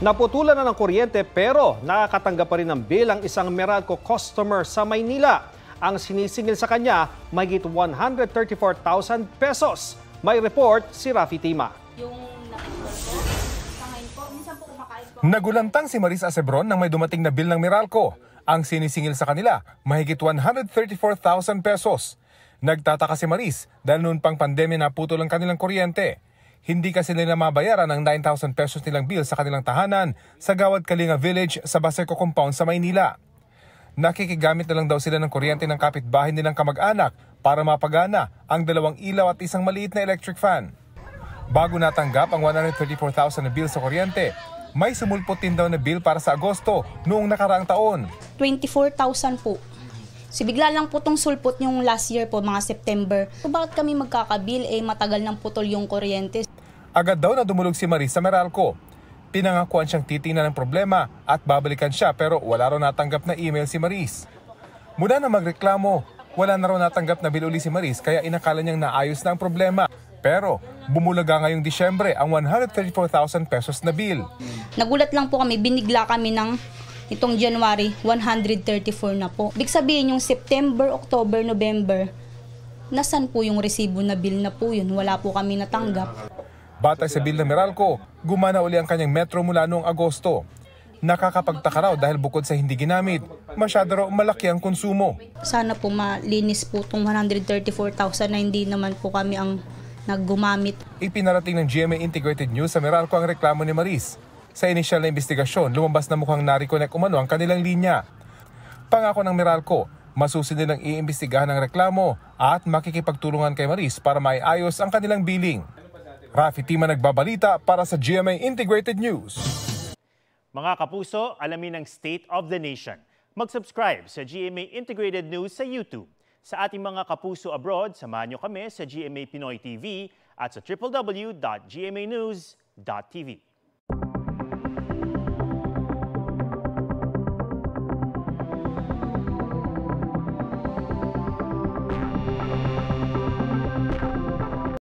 Naputulan na ng kuryente pero nakakatanggap pa rin ng bill ang isang Meralco customer sa Maynila. Ang sinisingil sa kanya mahigit 134,000 pesos. May report si Rafi Tima. Nagulantang si Maris Acebron nang may dumating na bill ng Meralco. Ang sinisingil sa kanila mahigit 134,000 pesos. Nagtataka si Maris dahil noon pang pandemya naputol ang kanilang kuryente. Hindi kasi nila mabayaran ang 9,000 pesos nilang bill sa kanilang tahanan sa Gawad Kalinga Village sa Baseco Compound sa Maynila. Nakikigamit na lang daw sila ng kuryente ng kapitbahay nilang kamag-anak para mapagana ang 2 ilaw at isang maliit na electric fan. Bago natanggap ang 134,000 na bill sa kuryente, may sumulpot din daw na bill para sa Agosto noong nakaraang taon. 24,000 po. Si bigla lang po itong sulpot yung last year po, mga September. So bakit kami magkakabil? Matagal nang putol yung kuryente. Agad daw na dumulog si Maris sa Meralco. Pinangakuan siyang titingnan ng problema at babalikan siya pero wala raw natanggap na email si Maris. Mula na magreklamo, wala na raw natanggap na bill uli si Maris kaya inakala niyang naayos na ang problema. Pero bumulaga ngayong Disyembre ang 134,000 pesos na bill. Nagulat lang po kami, binigla kami ng itong January, 134 na po. Ibig sabihin yung September, October, November, nasan po yung resibo na bill na po yun? Wala po kami natanggap. Batay sa bill ng Meralco, gumana uli ang kanyang metro mula noong Agosto. Nakakapagtaka raw dahil bukod sa hindi ginamit, masyado raw malaki ang konsumo. Sana po malinis po itong 134,000 na hindi naman po kami ang naggumamit. Ipinarating ng GMA Integrated News sa Meralco ang reklamo ni Maris. Sa inisyal na investigasyon, lumabas na mukhang na-reconnect umano ang kanilang linya. Pangako ng Meralco, masusunod nilang iimbestigahan ang reklamo at makikipagtulungan kay Maris para maiayos ang kanilang billing. Rafi Tima nagbabalita para sa GMA Integrated News. Mga kapuso, alamin ang State of the Nation. Mag-subscribe sa GMA Integrated News sa YouTube. Sa ating mga kapuso abroad, samahan nyo kami sa GMA Pinoy TV at sa www.gmanews.tv.